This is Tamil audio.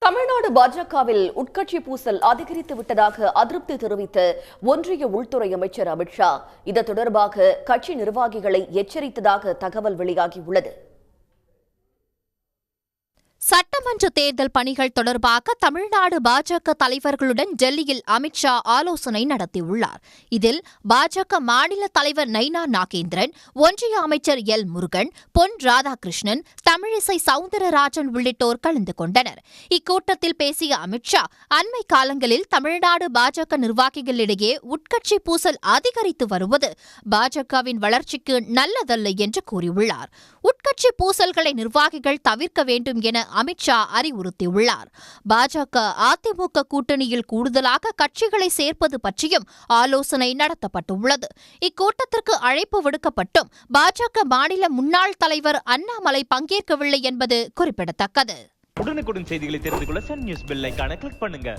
தமிழ்நாடு பாஜகவில் உட்கட்சி பூசல் அதிகரித்து விட்டதாக அதிருப்தி தெரிவித்த ஒன்றிய உள்துறை அமைச்சர் அமித்ஷா இது தொடர்பாக கட்சி நிர்வாகிகளை எச்சரித்ததாக தகவல் வெளியாகியுள்ளது. சட்டமன்ற தேர்தல் பணிகள் தொடர்பாக தமிழ்நாடு பாஜக தலைவர்களுடன் டெல்லியில் அமித்ஷா ஆலோசனை நடத்தியுள்ளார். இதில் பாஜக மாநில தலைவர் நைனா நாகேந்திரன், ஒன்றிய அமைச்சர் எல் முருகன், பொன் ராதாகிருஷ்ணன், தமிழிசை சவுந்தரராஜன் உள்ளிட்டோர் கலந்து கொண்டனர். இக்கூட்டத்தில் பேசிய அமித்ஷா, அண்மை காலங்களில் தமிழ்நாடு பாஜக நிர்வாகிகளிடையே உட்கட்சி பூசல் அதிகரித்து வருவது பாஜகவின் வளர்ச்சிக்கு நல்லதல்ல என்று கூறியுள்ளார். உட்கட்சி பூசல்களை நிர்வாகிகள் தவிர்க்க வேண்டும் என அமித்ஷா அறிவுறுத்தியுள்ளார். பாஜக அதிமுக கூட்டணியில் கூடுதலாக கட்சிகளை சேர்ப்பது பற்றியும் ஆலோசனை நடத்தப்பட்டுள்ளது. இக்கூட்டத்திற்கு அழைப்பு விடுக்கப்பட்டும் பாஜக மாநில முன்னாள் தலைவர் அண்ணாமலை பங்கேற்கவில்லை என்பது குறிப்பிடத்தக்கது. உடனுக்குடன் செய்திகளை தெரிந்து கொள்ள சன் நியூஸ் பெல் ஐகானை கிளிக் பண்ணுங்க.